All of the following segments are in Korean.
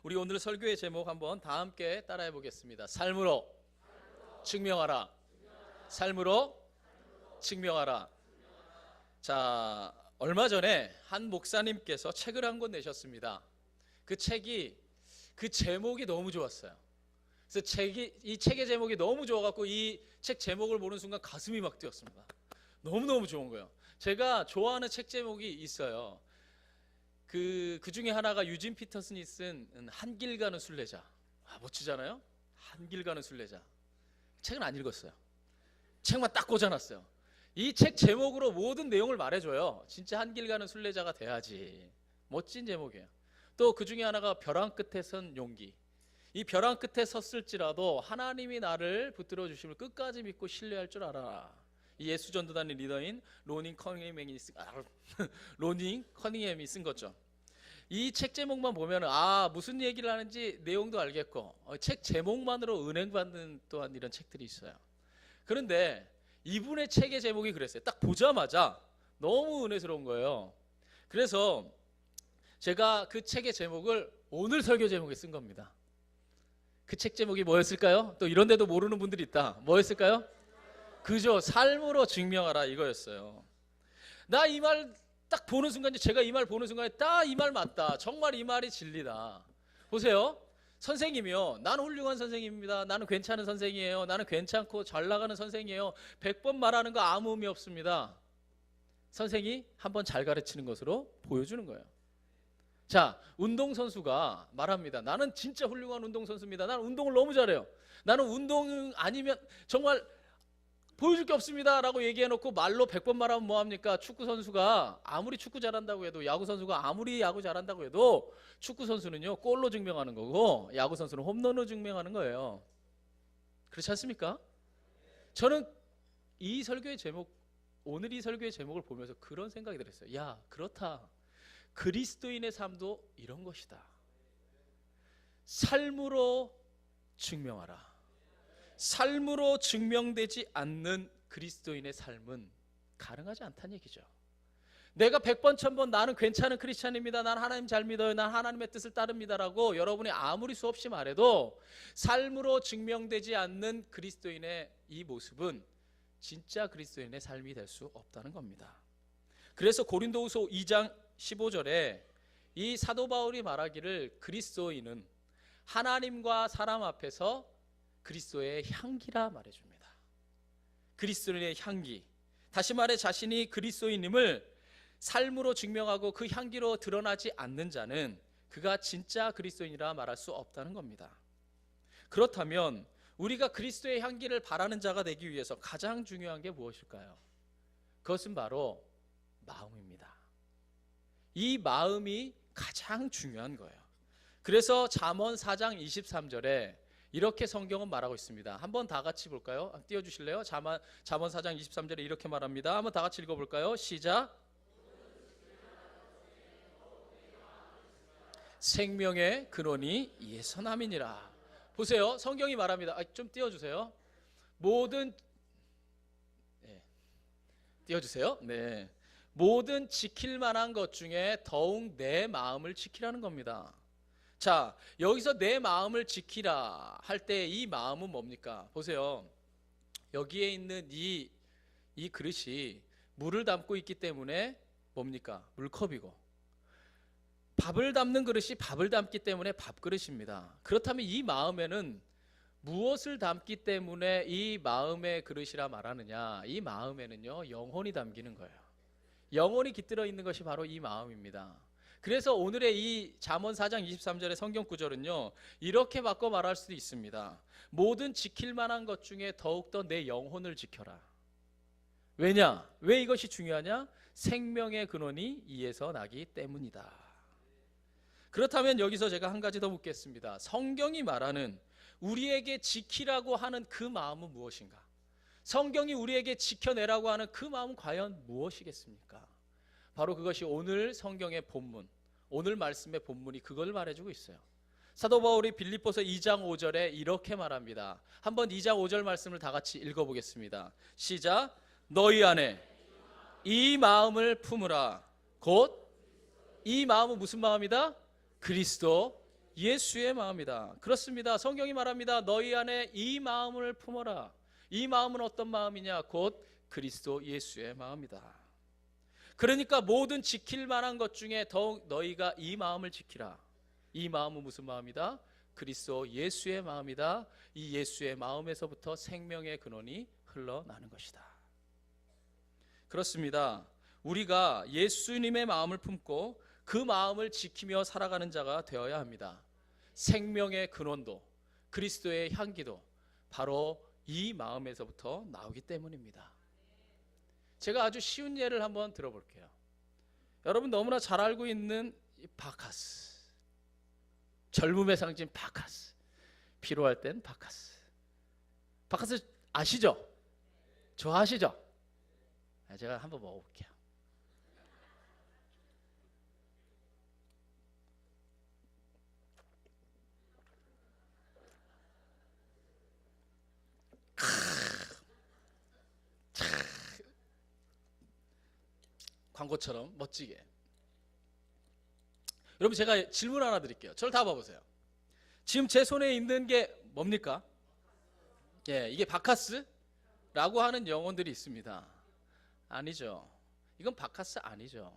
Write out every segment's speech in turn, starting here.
우리 오늘 설교의 제목 한번 다 함께 따라해 보겠습니다. 삶으로 증명하라. 삶으로 증명하라. 자, 얼마 전에 한 목사님께서 책을 한 권 내셨습니다. 그 제목이 너무 좋았어요. 그래서 이 책의 제목이 너무 좋아갖고 이 책 제목을 보는 순간 가슴이 막 뛰었습니다. 너무너무 좋은 거예요. 제가 좋아하는 책 제목이 있어요. 그 중에 하나가 유진 피터슨이 쓴 한길 가는 순례자. 멋지잖아요? 한길 가는 순례자. 책은 안 읽었어요. 책만 딱 꽂아놨어요. 이 책 제목으로 모든 내용을 말해줘요. 진짜 한길 가는 순례자가 돼야지. 멋진 제목이에요. 또 그 중에 하나가 벼랑 끝에 선 용기. 이 벼랑 끝에 섰을지라도 하나님이 나를 붙들어 주심을 끝까지 믿고 신뢰할 줄 알아라. 이 예수전도단의 리더인 로닝 커닝햄이 쓴 거죠. 이 책 제목만 보면 무슨 얘기를 하는지 내용도 알겠고 책 제목만으로 은행받는 또한 이런 책들이 있어요. 그런데 이분의 책의 제목이 그랬어요. 딱 보자마자 너무 은혜스러운 거예요. 그래서 제가 그 책의 제목을 오늘 설교 제목에 쓴 겁니다. 그 책 제목이 뭐였을까요? 또 이런 데도 모르는 분들이 있다. 뭐였을까요? 그죠. 삶으로 증명하라 이거였어요. 나 이 말 딱 보는 순간, 제가 이 말 보는 순간에 딱 이 말 맞다. 정말 이 말이 진리다. 보세요. 선생님이요. 나는 훌륭한 선생님입니다. 나는 괜찮은 선생이에요. 나는 괜찮고 잘 나가는 선생이에요. 100번 말하는 거 아무 의미 없습니다. 선생이 한번 잘 가르치는 것으로 보여주는 거예요. 자, 운동선수가 말합니다. 나는 진짜 훌륭한 운동선수입니다. 나는 운동을 너무 잘해요. 나는 운동 아니면 정말 보여줄 게 없습니다 라고 얘기해놓고 말로 100번 말하면 뭐합니까? 축구선수가 아무리 축구 잘한다고 해도, 야구선수가 아무리 야구 잘한다고 해도 축구선수는요 골로 증명하는 거고 야구선수는 홈런으로 증명하는 거예요. 그렇지 않습니까? 저는 이 설교의 제목, 오늘 이 설교의 제목을 보면서 그런 생각이 들었어요. 야, 그렇다. 그리스도인의 삶도 이런 것이다. 삶으로 증명하라. 삶으로 증명되지 않는 그리스도인의 삶은 가능하지 않다는 얘기죠. 내가 100번 1000번 나는 괜찮은 크리스찬입니다. 난 하나님 잘 믿어요. 난 하나님의 뜻을 따릅니다라고 여러분이 아무리 수없이 말해도 삶으로 증명되지 않는 그리스도인의 이 모습은 진짜 그리스도인의 삶이 될 수 없다는 겁니다. 그래서 고린도후서 2장 15절에 이 사도 바울이 말하기를 그리스도인은 하나님과 사람 앞에서 그리스도의 향기라 말해줍니다. 그리스도인의 향기. 다시 말해 자신이 그리스도인임을 삶으로 증명하고 그 향기로 드러나지 않는 자는 그가 진짜 그리스도인이라 말할 수 없다는 겁니다. 그렇다면 우리가 그리스도의 향기를 바라는 자가 되기 위해서 가장 중요한 게 무엇일까요? 그것은 바로 마음입니다. 이 마음이 가장 중요한 거예요. 그래서 잠언 4장 23절에 이렇게 성경은 말하고 있습니다. 한번 다 같이 볼까요? 띄워주실래요? 잠언 4장 23절에 이렇게 말합니다. 한번 다 같이 읽어볼까요? 시작. 생명의 근원이 이에서 남이니라. 보세요. 성경이 말합니다. 좀 띄워주세요. 띄워주세요. 네. 모든 지킬 만한 것 중에 더욱 내 마음을 지키라는 겁니다. 자, 여기서 내 마음을 지키라 할 때 이 마음은 뭡니까? 보세요. 여기에 있는 이 그릇이 물을 담고 있기 때문에 뭡니까? 물컵이고, 밥을 담는 그릇이 밥을 담기 때문에 밥그릇입니다. 그렇다면 이 마음에는 무엇을 담기 때문에 이 마음의 그릇이라 말하느냐? 이 마음에는요 영혼이 담기는 거예요. 영혼이 깃들어 있는 것이 바로 이 마음입니다. 그래서 오늘의 이 잠언 4장 23절의 성경 구절은요 이렇게 바꿔 말할 수도 있습니다. 모든 지킬 만한 것 중에 더욱더 내 영혼을 지켜라. 왜냐? 왜 이것이 중요하냐? 생명의 근원이 이에서 나기 때문이다. 그렇다면 여기서 제가 한 가지 더 묻겠습니다. 성경이 말하는 우리에게 지키라고 하는 그 마음은 무엇인가? 성경이 우리에게 지켜내라고 하는 그 마음은 과연 무엇이겠습니까? 바로 그것이 오늘 성경의 본문, 오늘 말씀의 본문이 그걸 말해주고 있어요. 사도 바울이 빌립보서 2장 5절에 이렇게 말합니다. 한번 2장 5절 말씀을 다 같이 읽어보겠습니다. 시작. 너희 안에 이 마음을 품으라. 곧 이 마음은 무슨 마음이다? 그리스도 예수의 마음이다. 그렇습니다. 성경이 말합니다. 너희 안에 이 마음을 품어라. 이 마음은 어떤 마음이냐? 곧 그리스도 예수의 마음이다. 그러니까 모든 지킬 만한 것 중에 더욱 너희가 이 마음을 지키라. 이 마음은 무슨 마음이다? 그리스도 예수의 마음이다. 이 예수의 마음에서부터 생명의 근원이 흘러나는 것이다. 그렇습니다. 우리가 예수님의 마음을 품고 그 마음을 지키며 살아가는 자가 되어야 합니다. 생명의 근원도 그리스도의 향기도 바로 이 마음에서부터 나오기 때문입니다. 제가 아주 쉬운 예를 한번 들어볼게요. 여러분 너무나 잘 알고 있는 바카스, 젊음의 상징 바카스, 피로할 땐 바카스. 바카스 아시죠? 좋아하시죠? 제가 한번 먹어볼게요. 광고처럼 멋지게. 여러분 제가 질문 하나 드릴게요. 저를 다 봐보세요. 지금 제 손에 있는 게 뭡니까? 예, 이게 바카스라고 하는 영혼들이 있습니다. 아니죠. 이건 바카스 아니죠.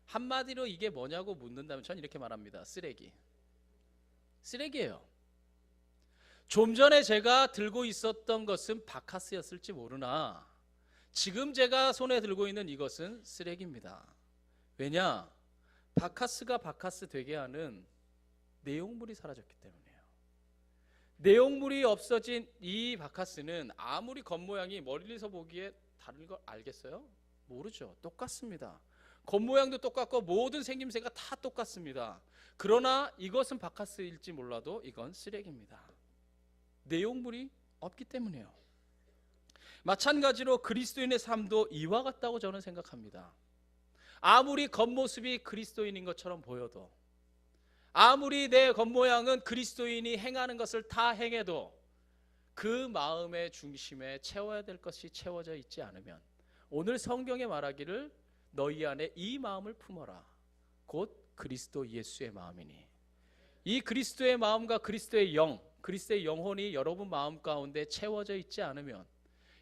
한마디로 이게 뭐냐고 묻는다면 전 이렇게 말합니다. 쓰레기. 쓰레기예요. 좀 전에 제가 들고 있었던 것은 바카스였을지 모르나 지금 제가 손에 들고 있는 이것은 쓰레기입니다. 왜냐? 바카스가 바카스 되게 하는 내용물이 사라졌기 때문이에요. 내용물이 없어진 이 바카스는 아무리 겉모양이 멀리서 보기에 다른 걸 알겠어요? 모르죠. 똑같습니다. 겉모양도 똑같고 모든 생김새가 다 똑같습니다. 그러나 이것은 바카스일지 몰라도 이건 쓰레기입니다. 내용물이 없기 때문이에요. 마찬가지로 그리스도인의 삶도 이와 같다고 저는 생각합니다. 아무리 겉모습이 그리스도인인 것처럼 보여도, 아무리 내 겉모양은 그리스도인이 행하는 것을 다 행해도 그 마음의 중심에 채워야 될 것이 채워져 있지 않으면, 오늘 성경에 말하기를 너희 안에 이 마음을 품어라. 곧 그리스도 예수의 마음이니, 이 그리스도의 마음과 그리스도의 영, 그리스도의 영혼이 여러분 마음 가운데 채워져 있지 않으면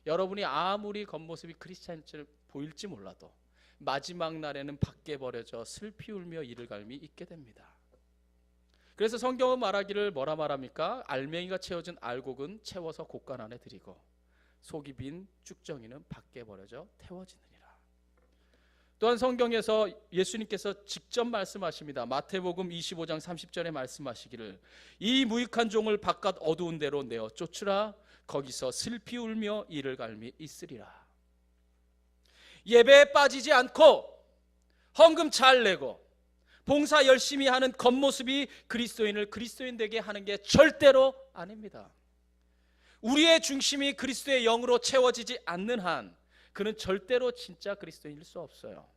여러분이 아무리 겉모습이 크리스찬처럼 보일지 몰라도 마지막 날에는 밖에 버려져 슬피 울며 이를 갈미 있게 됩니다. 그래서 성경은 말하기를 뭐라 말합니까? 알맹이가 채워진 알곡은 채워서 곡간 안에 들이고 속이 빈 쭉정이는 밖에 버려져 태워지느니라. 또한 성경에서 예수님께서 직접 말씀하십니다. 마태복음 25장 30절에 말씀하시기를 이 무익한 종을 바깥 어두운 데로 내어 쫓으라. 거기서 슬피 울며 이를 갈미 있으리라. 예배에 빠지지 않고 헌금 잘 내고 봉사 열심히 하는 겉모습이 그리스도인을 그리스도인 되게 하는 게 절대로 아닙니다. 우리의 중심이 그리스도의 영으로 채워지지 않는 한 그는 절대로 진짜 그리스도인일 수 없어요.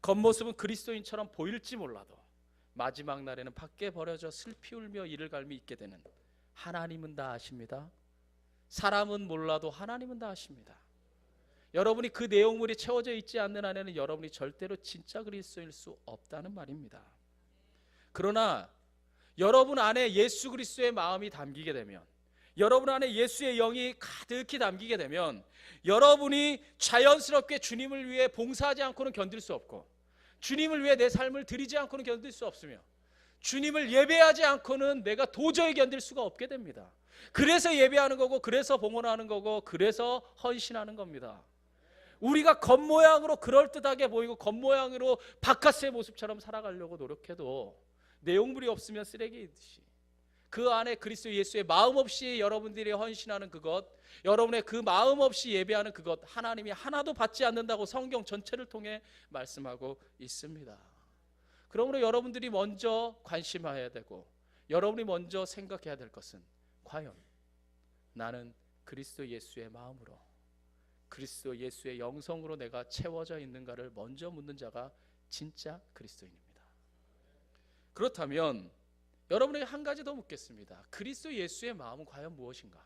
겉모습은 그리스도인처럼 보일지 몰라도 마지막 날에는 밖에 버려져 슬피 울며 이를 갈미 있게 되는, 하나님은 다 아십니다. 사람은 몰라도 하나님은 다 아십니다. 여러분이 그 내용물이 채워져 있지 않는 한에는 여러분이 절대로 진짜 그리스도일 수 없다는 말입니다. 그러나 여러분 안에 예수 그리스도의 마음이 담기게 되면, 여러분 안에 예수의 영이 가득히 담기게 되면 여러분이 자연스럽게 주님을 위해 봉사하지 않고는 견딜 수 없고, 주님을 위해 내 삶을 드리지 않고는 견딜 수 없으며, 주님을 예배하지 않고는 내가 도저히 견딜 수가 없게 됩니다. 그래서 예배하는 거고, 그래서 봉헌하는 거고, 그래서 헌신하는 겁니다. 우리가 겉모양으로 그럴듯하게 보이고 겉모양으로 바카스의 모습처럼 살아가려고 노력해도 내용물이 없으면 쓰레기이듯이 그 안에 그리스도 예수의 마음 없이 여러분들이 헌신하는 그것, 여러분의 그 마음 없이 예배하는 그것, 하나님이 하나도 받지 않는다고 성경 전체를 통해 말씀하고 있습니다. 그러므로 여러분들이 먼저 관심해야 되고 여러분이 먼저 생각해야 될 것은, 과연 나는 그리스도 예수의 마음으로, 그리스도 예수의 영성으로 내가 채워져 있는가를 먼저 묻는 자가 진짜 그리스도인입니다. 그렇다면 여러분에게 한 가지 더 묻겠습니다. 그리스도 예수의 마음은 과연 무엇인가?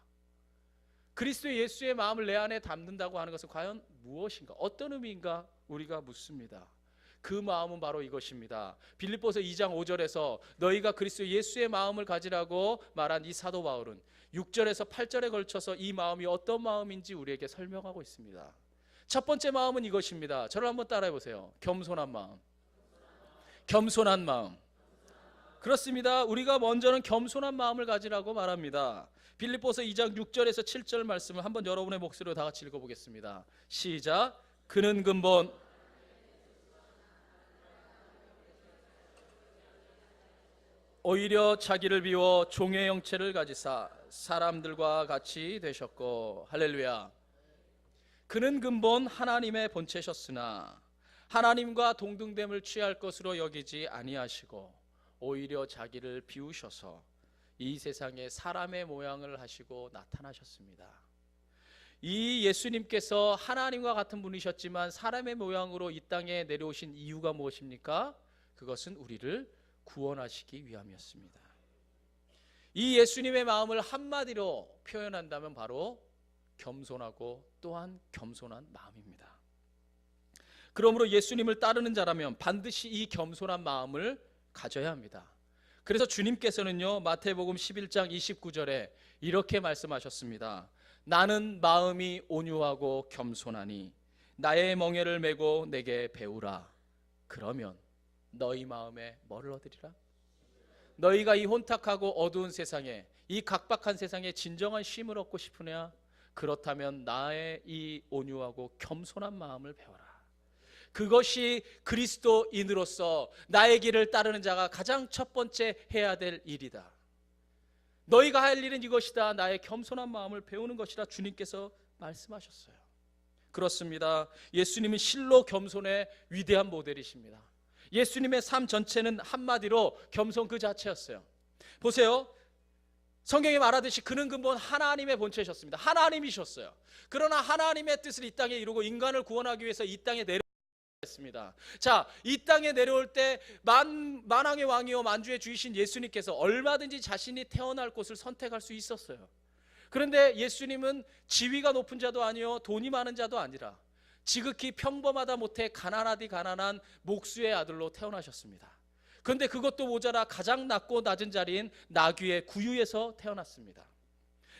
그리스도 예수의 마음을 내 안에 담는다고 하는 것은 과연 무엇인가? 어떤 의미인가? 우리가 묻습니다. 그 마음은 바로 이것입니다. 빌립보서 2장 5절에서 너희가 그리스도 예수의 마음을 가지라고 말한 이 사도 바울은 6절에서 8절에 걸쳐서 이 마음이 어떤 마음인지 우리에게 설명하고 있습니다. 첫 번째 마음은 이것입니다. 저를 한번 따라해 보세요. 겸손한 마음. 겸손한 마음. 그렇습니다. 우리가 먼저는 겸손한 마음을 가지라고 말합니다. 빌립보서 2장 6절에서 7절 말씀을 한번 여러분의 목소리로 다 같이 읽어보겠습니다. 시작. 그는 근본 오히려 자기를 비워 종의 형체를 가지사 사람들과 같이 되셨고, 할렐루야. 그는 근본 하나님의 본체셨으나 하나님과 동등됨을 취할 것으로 여기지 아니하시고 오히려 자기를 비우셔서 이 세상에 사람의 모양을 하시고 나타나셨습니다. 이 예수님께서 하나님과 같은 분이셨지만 사람의 모양으로 이 땅에 내려오신 이유가 무엇입니까? 그것은 우리를 구원하시기 위함이었습니다. 이 예수님의 마음을 한마디로 표현한다면 바로 겸손하고 또한 겸손한 마음입니다. 그러므로 예수님을 따르는 자라면 반드시 이 겸손한 마음을 가져야 합니다. 그래서 주님께서는요, 마태복음 11장 29절에 이렇게 말씀하셨습니다. 나는 마음이 온유하고 겸손하니 나의 멍에를 메고 내게 배우라. 그러면 너희 마음에 뭐를 얻으리라? 너희가 이 혼탁하고 어두운 세상에, 이 각박한 세상에 진정한 쉼을 얻고 싶으냐? 그렇다면 나의 이 온유하고 겸손한 마음을 배워라. 그것이 그리스도인으로서 나의 길을 따르는 자가 가장 첫 번째 해야 될 일이다. 너희가 할 일은 이것이다. 나의 겸손한 마음을 배우는 것이라 주님께서 말씀하셨어요. 그렇습니다. 예수님은 실로 겸손의 위대한 모델이십니다. 예수님의 삶 전체는 한마디로 겸손 그 자체였어요. 보세요. 성경에 말하듯이 그는 근본 하나님의 본체셨습니다. 하나님이셨어요. 그러나 하나님의 뜻을 이 땅에 이루고 인간을 구원하기 위해서 이 땅에 내려왔습니다. 자, 이 땅에 내려올 때 만왕의 왕이요 만주의 주이신 예수님께서 얼마든지 자신이 태어날 곳을 선택할 수 있었어요. 그런데 예수님은 지위가 높은 자도 아니요 돈이 많은 자도 아니라 지극히 평범하다 못해 가난하디 가난한 목수의 아들로 태어나셨습니다. 그런데 그것도 모자라 가장 낮고 낮은 자리인 나귀의 구유에서 태어났습니다.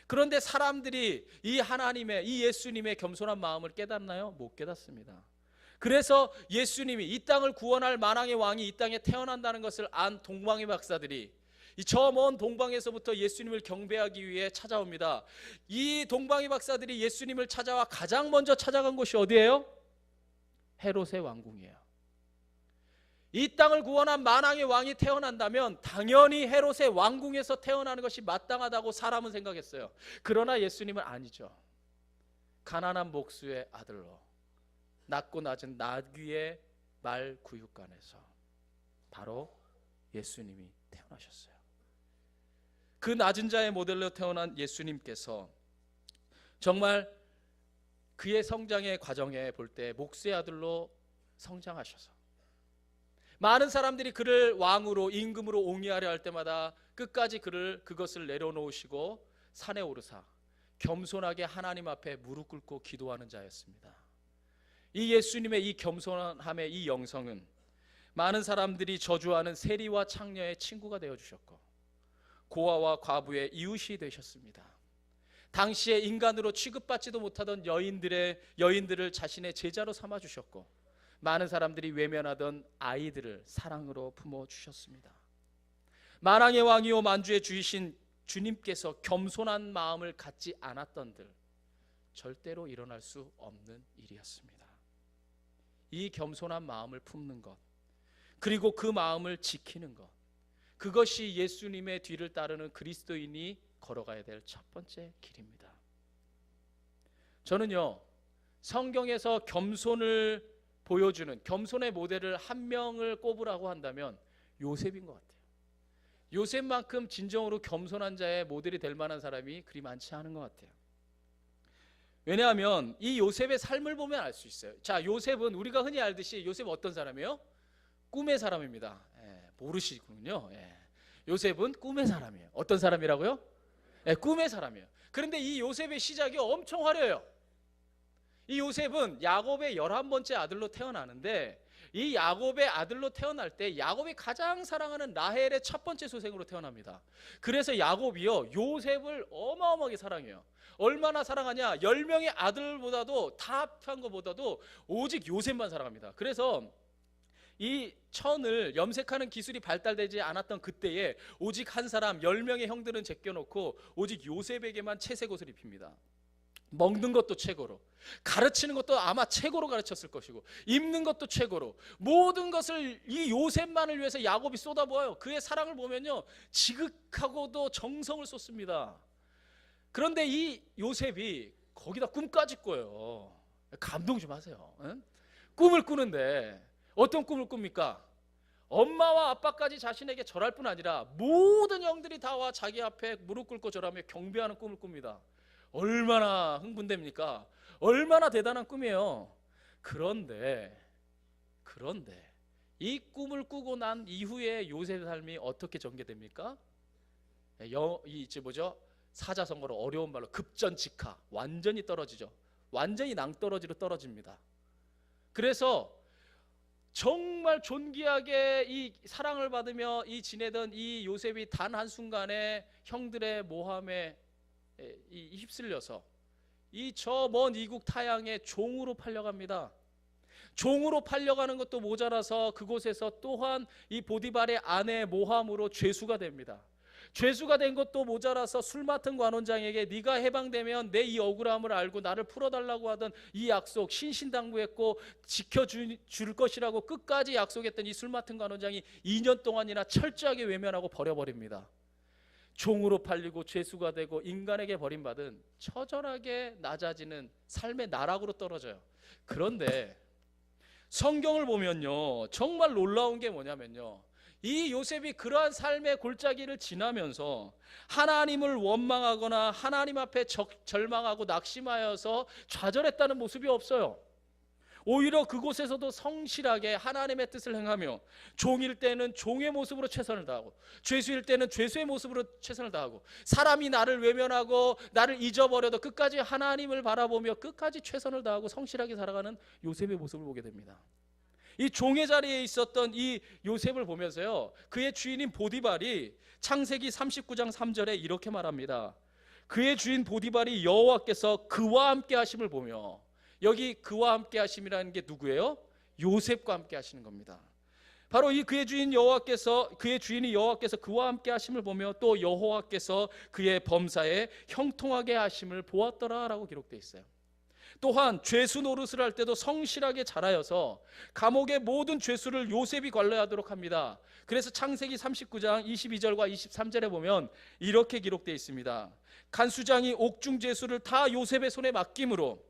그런데 사람들이 이 하나님의, 이 예수님의 겸손한 마음을 깨닫나요? 못 깨닫습니다. 그래서 예수님이 이 땅을 구원할 만왕의 왕이 이 땅에 태어난다는 것을 안 동방의 박사들이 이 저 먼 동방에서부터 예수님을 경배하기 위해 찾아옵니다. 이 동방의 박사들이 예수님을 찾아와 가장 먼저 찾아간 곳이 어디예요? 헤롯의 왕궁이에요. 이 땅을 구원한 만왕의 왕이 태어난다면 당연히 헤롯의 왕궁에서 태어나는 것이 마땅하다고 사람은 생각했어요. 그러나 예수님은 아니죠. 가난한 목수의 아들로 낮고 낮은 나귀의 말 구육간에서 바로 예수님이 태어나셨어요. 그 낮은 자의 모델로 태어난 예수님께서 정말 그의 성장의 과정에 볼 때 목수의 아들로 성장하셔서 많은 사람들이 그를 왕으로 임금으로 옹이하려 할 때마다 끝까지 그것을 내려놓으시고 산에 오르사 겸손하게 하나님 앞에 무릎 꿇고 기도하는 자였습니다. 이 예수님의 이 겸손함의 이 영성은 많은 사람들이 저주하는 세리와 창녀의 친구가 되어주셨고 고아와 과부의 이웃이 되셨습니다. 당시에 인간으로 취급받지도 못하던 여인들을 자신의 제자로 삼아주셨고 많은 사람들이 외면하던 아이들을 사랑으로 품어주셨습니다. 만왕의 왕이요 만주의 주이신 주님께서 겸손한 마음을 갖지 않았던들 절대로 일어날 수 없는 일이었습니다. 이 겸손한 마음을 품는 것, 그리고 그 마음을 지키는 것, 그것이 예수님의 뒤를 따르는 그리스도인이 걸어가야 될 첫 번째 길입니다. 저는요, 성경에서 겸손을 보여주는 겸손의 모델을 한 명을 꼽으라고 한다면 요셉인 것 같아요. 요셉만큼 진정으로 겸손한 자의 모델이 될 만한 사람이 그리 많지 않은 것 같아요. 왜냐하면 이 요셉의 삶을 보면 알 수 있어요. 자, 요셉은 우리가 흔히 알듯이 요셉은 어떤 사람이에요? 꿈의 사람입니다. 모르시군요. 요셉은 꿈의 사람이에요. 어떤 사람이라고요? 꿈의 사람이에요. 그런데 이 요셉의 시작이 엄청 화려해요. 이 요셉은 야곱의 11번째 아들로 태어나는데 이 야곱의 아들로 태어날 때 야곱이 가장 사랑하는 라헬의 첫 번째 소생으로 태어납니다. 그래서 야곱이요 요셉을 어마어마하게 사랑해요. 얼마나 사랑하냐? 10명의 아들보다도 다 합한 것보다도 오직 요셉만 사랑합니다. 그래서 이 천을 염색하는 기술이 발달되지 않았던 그때에 오직 한 사람 10명의 형들은 제껴놓고 오직 요셉에게만 채색 옷을 입힙니다. 먹는 것도 최고로, 가르치는 것도 아마 최고로 가르쳤을 것이고, 입는 것도 최고로, 모든 것을 이 요셉만을 위해서 야곱이 쏟아부어요. 그의 사랑을 보면요 지극하고도 정성을 쏟습니다. 그런데 이 요셉이 거기다 꿈까지 꿔요. 감동 좀 하세요. 응? 꿈을 꾸는데 어떤 꿈을 꿉니까? 엄마와 아빠까지 자신에게 절할 뿐 아니라 모든 형들이 다 와 자기 앞에 무릎 꿇고 절하며 경배하는 꿈을 꿉니다. 얼마나 흥분됩니까? 얼마나 대단한 꿈이에요. 그런데 이 꿈을 꾸고 난 이후에 요셉의 삶이 어떻게 전개됩니까? 사자성어로 어려운 말로 급전직하, 완전히 떨어지죠. 완전히 낭떠러지로 떨어집니다. 그래서 정말 존귀하게 이 사랑을 받으며 지내던 이 요셉이 단 한순간에 형들의 모함에 휩쓸려서 이 저 먼 이국 타향의 종으로 팔려갑니다. 종으로 팔려가는 것도 모자라서 그곳에서 또한 이 보디발의 아내의 모함으로 죄수가 됩니다. 죄수가 된 것도 모자라서 술 맡은 관원장에게 네가 해방되면 내 이 억울함을 알고 나를 풀어달라고 하던 이 약속 신신당부했고 지켜줄 것이라고 끝까지 약속했던 이 술 맡은 관원장이 2년 동안이나 철저하게 외면하고 버려버립니다. 종으로 팔리고 죄수가 되고 인간에게 버림받은 처절하게 낮아지는 삶의 나락으로 떨어져요. 그런데 성경을 보면요 정말 놀라운 게 뭐냐면요, 이 요셉이 그러한 삶의 골짜기를 지나면서 하나님을 원망하거나 하나님 앞에 절망하고 낙심하여서 좌절했다는 모습이 없어요. 오히려 그곳에서도 성실하게 하나님의 뜻을 행하며 종일 때는 종의 모습으로 최선을 다하고 죄수일 때는 죄수의 모습으로 최선을 다하고 사람이 나를 외면하고 나를 잊어버려도 끝까지 하나님을 바라보며 끝까지 최선을 다하고 성실하게 살아가는 요셉의 모습을 보게 됩니다. 이 종의 자리에 있었던 이 요셉을 보면서요 그의 주인인 보디발이 창세기 39장 3절에 이렇게 말합니다. 그의 주인 보디발이 여호와께서 그와 함께 하심을 보며, 여기 그와 함께 하심이라는 게 누구예요? 요셉과 함께 하시는 겁니다. 바로 이 그의 주인이 여호와께서 그와 함께 하심을 보며 또 여호와께서 그의 범사에 형통하게 하심을 보았더라라고 기록되어 있어요. 또한 죄수 노릇을 할 때도 성실하게 잘하여서 감옥의 모든 죄수를 요셉이 관리하도록 합니다. 그래서 창세기 39장 22절과 23절에 보면 이렇게 기록되어 있습니다. 간수장이 옥중 죄수를 다 요셉의 손에 맡김으로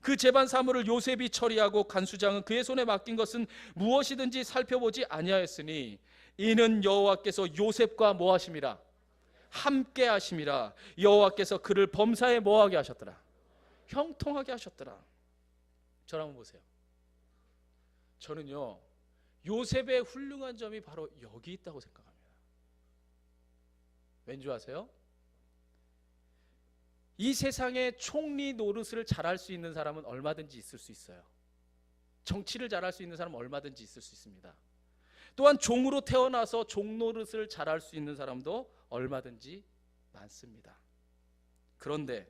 그 재반 사물을 요셉이 처리하고 간수장은 그의 손에 맡긴 것은 무엇이든지 살펴보지 아니하였으니 이는 여호와께서 요셉과 뭐 하심이라? 함께 하심이라. 여호와께서 그를 범사에 뭐 하게 하셨더라? 형통하게 하셨더라. 저를 한번 보세요. 저는요 요셉의 훌륭한 점이 바로 여기 있다고 생각합니다. 왠지 아세요? 이 세상에 총리 노릇을 잘할 수 있는 사람은 얼마든지 있을 수 있어요. 정치를 잘할 수 있는 사람은 얼마든지 있을 수 있습니다. 또한 종으로 태어나서 종 노릇을 잘할 수 있는 사람도 얼마든지 많습니다. 그런데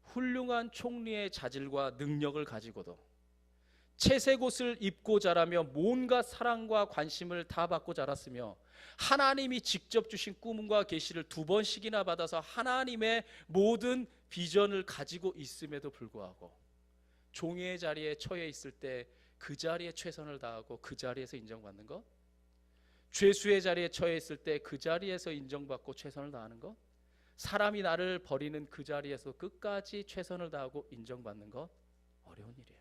훌륭한 총리의 자질과 능력을 가지고도 채색 옷을 입고 자라며 온갖 사랑과 관심을 다 받고 자랐으며 하나님이 직접 주신 꿈과 계시를 2번씩이나 받아서 하나님의 모든 비전을 가지고 있음에도 불구하고 종의 자리에 처해 있을 때 그 자리에 최선을 다하고 그 자리에서 인정받는 것, 죄수의 자리에 처해 있을 때 그 자리에서 인정받고 최선을 다하는 것, 사람이 나를 버리는 그 자리에서 끝까지 최선을 다하고 인정받는 것 어려운 일이에요.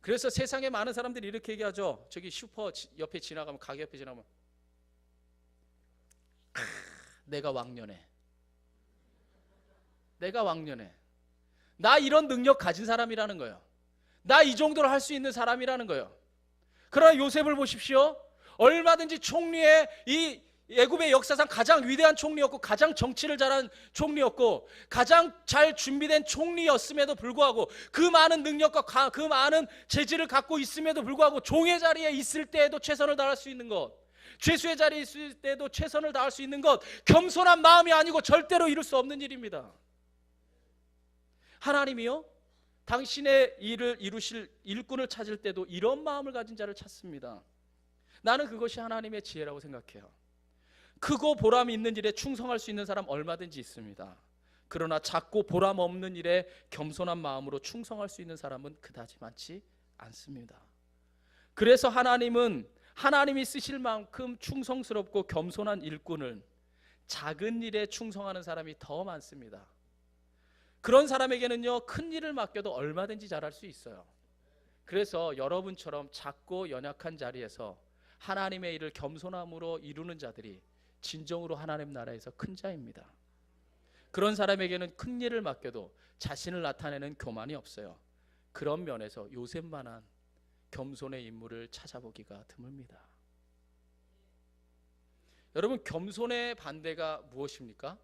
그래서 세상에 많은 사람들이 이렇게 얘기하죠. 저기 슈퍼 옆에 지나가면, 가게 옆에 지나가면 내가 왕년에 나 이런 능력 가진 사람이라는 거예요. 나 이 정도로 할 수 있는 사람이라는 거예요. 그러나 요셉을 보십시오. 얼마든지 총리의 이 애굽의 역사상 가장 위대한 총리였고 가장 정치를 잘한 총리였고 가장 잘 준비된 총리였음에도 불구하고 그 많은 능력과 그 많은 재질을 갖고 있음에도 불구하고 종의 자리에 있을 때에도 최선을 다할 수 있는 것, 죄수의 자리에 있을 때도 최선을 다할 수 있는 것, 겸손한 마음이 아니고 절대로 이룰 수 없는 일입니다. 하나님이요 당신의 일을 이루실 일꾼을 찾을 때도 이런 마음을 가진 자를 찾습니다. 나는 그것이 하나님의 지혜라고 생각해요. 크고 보람 있는 일에 충성할 수 있는 사람 얼마든지 있습니다. 그러나 작고 보람 없는 일에 겸손한 마음으로 충성할 수 있는 사람은 그다지 많지 않습니다. 그래서 하나님은 하나님이 쓰실 만큼 충성스럽고 겸손한 일꾼을 작은 일에 충성하는 사람이 더 많습니다. 그런 사람에게는요 큰 일을 맡겨도 얼마든지 잘할 수 있어요. 그래서 여러분처럼 작고 연약한 자리에서 하나님의 일을 겸손함으로 이루는 자들이 진정으로 하나님 나라에서 큰 자입니다. 그런 사람에게는 큰 일을 맡겨도 자신을 나타내는 교만이 없어요. 그런 면에서 요셉만한 겸손의 인물을 찾아보기가 드뭅니다. 여러분, 겸손의 반대가 무엇입니까?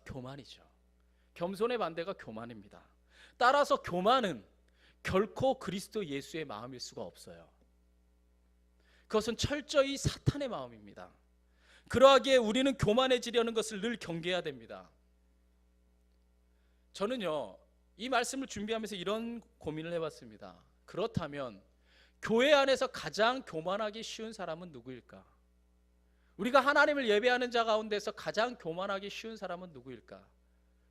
교만이죠. 겸손의 반대가 교만입니다. 따라서 교만은 결코 그리스도 예수의 마음일 수가 없어요. 그것은 철저히 사탄의 마음입니다. 그러하기에 우리는 교만해지려는 것을 늘 경계해야 됩니다. 저는요 이 말씀을 준비하면서 이런 고민을 해봤습니다. 그렇다면 교회 안에서 가장 교만하기 쉬운 사람은 누구일까? 우리가 하나님을 예배하는 자 가운데서 가장 교만하기 쉬운 사람은 누구일까?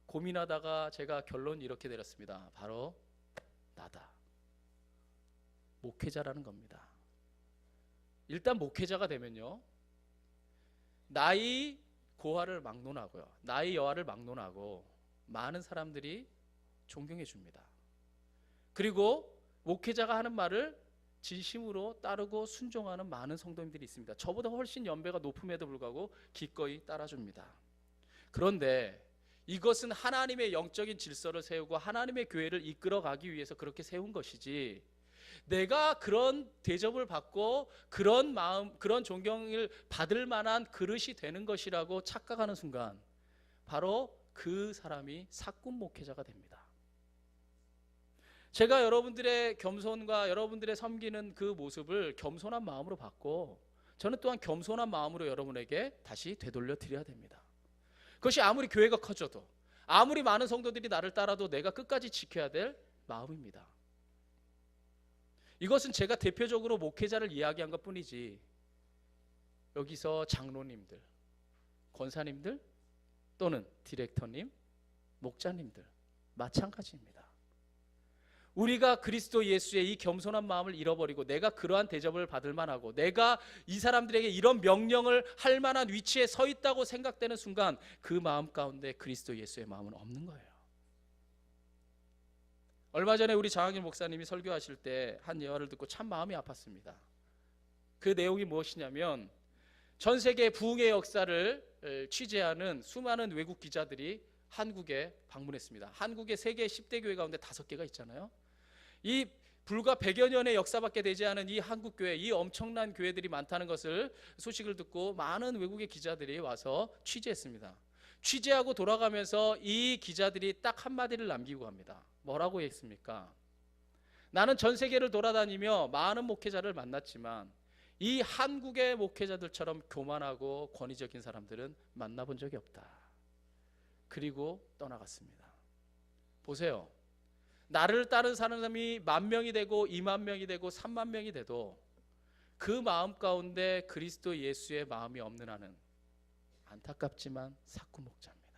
고민하다가 제가 결론 이렇게 내렸습니다. 바로 나다. 목회자라는 겁니다. 일단 목회자가 되면요 나의 고하를 막론하고요 나의 여하를 막론하고 많은 사람들이 존경해 줍니다. 그리고 목회자가 하는 말을 진심으로 따르고 순종하는 많은 성도님들이 있습니다. 저보다 훨씬 연배가 높음에도 불구하고 기꺼이 따라줍니다. 그런데 이것은 하나님의 영적인 질서를 세우고 하나님의 교회를 이끌어가기 위해서 그렇게 세운 것이지, 내가 그런 대접을 받고 그런 마음, 그런 존경을 받을 만한 그릇이 되는 것이라고 착각하는 순간 바로 그 사람이 사꾼 목회자가 됩니다. 제가 여러분들의 겸손과 여러분들의 섬기는 그 모습을 겸손한 마음으로 받고 저는 또한 겸손한 마음으로 여러분에게 다시 되돌려 드려야 됩니다. 그것이 아무리 교회가 커져도 아무리 많은 성도들이 나를 따라도 내가 끝까지 지켜야 될 마음입니다. 이것은 제가 대표적으로 목회자를 이야기한 것뿐이지 여기서 장로님들, 권사님들 또는 디렉터님, 목자님들 마찬가지입니다. 우리가 그리스도 예수의 이 겸손한 마음을 잃어버리고 내가 그러한 대접을 받을 만하고 내가 이 사람들에게 이런 명령을 할 만한 위치에 서 있다고 생각되는 순간 그 마음 가운데 그리스도 예수의 마음은 없는 거예요. 얼마 전에 우리 장학일 목사님이 설교하실 때 한 예화를 듣고 참 마음이 아팠습니다. 그 내용이 무엇이냐면 전 세계 부흥의 역사를 취재하는 수많은 외국 기자들이 한국에 방문했습니다. 한국에 세계 10대 교회 가운데 5개가 있잖아요. 이 불과 100여 년의 역사밖에 되지 않은 이 한국 교회, 이 엄청난 교회들이 많다는 것을 소식을 듣고 많은 외국의 기자들이 와서 취재했습니다. 취재하고 돌아가면서 이 기자들이 딱 한마디를 남기고 갑니다. 뭐라고 했습니까? 나는 전 세계를 돌아다니며 많은 목회자를 만났지만 이 한국의 목회자들처럼 교만하고 권위적인 사람들은 만나본 적이 없다. 그리고 떠나갔습니다. 보세요. 나를 따른 사람이 10,000명이 되고 20,000명이 되고 30,000명이 돼도 그 마음 가운데 그리스도 예수의 마음이 없는 한은 안타깝지만 사꾼 목자입니다.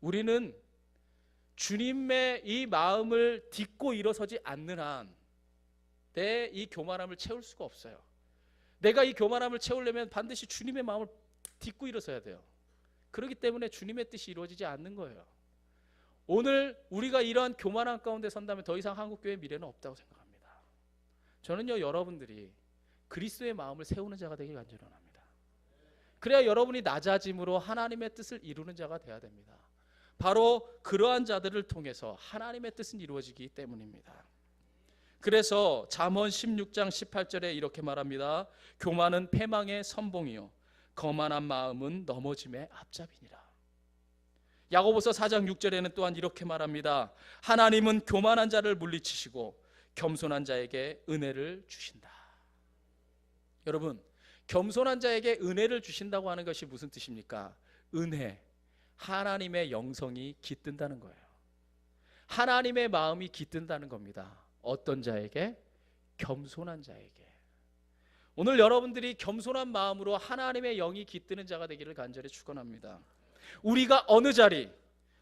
우리는 주님의 이 마음을 딛고 일어서지 않는 한 내 이 교만함을 채울 수가 없어요. 내가 이 교만함을 채우려면 반드시 주님의 마음을 딛고 일어서야 돼요. 그렇기 때문에 주님의 뜻이 이루어지지 않는 거예요. 오늘 우리가 이러한 교만함 가운데 선다면 더 이상 한국교회의 미래는 없다고 생각합니다. 저는요 여러분들이 그리스도의 마음을 세우는 자가 되길 간절히 원합니다. 그래야 여러분이 낮아짐으로 하나님의 뜻을 이루는 자가 되어야 됩니다. 바로 그러한 자들을 통해서 하나님의 뜻은 이루어지기 때문입니다. 그래서 잠언 16장 18절에 이렇게 말합니다. 교만은 패망의 선봉이요 거만한 마음은 넘어짐의 앞잡이니라. 야고보서 4장 6절에는 또한 이렇게 말합니다. 하나님은 교만한 자를 물리치시고 겸손한 자에게 은혜를 주신다. 여러분, 겸손한 자에게 은혜를 주신다고 하는 것이 무슨 뜻입니까? 은혜, 하나님의 영성이 깃든다는 거예요. 하나님의 마음이 깃든다는 겁니다. 어떤 자에게? 겸손한 자에게. 오늘 여러분들이 겸손한 마음으로 하나님의 영이 깃드는 자가 되기를 간절히 축원합니다. 우리가 어느 자리,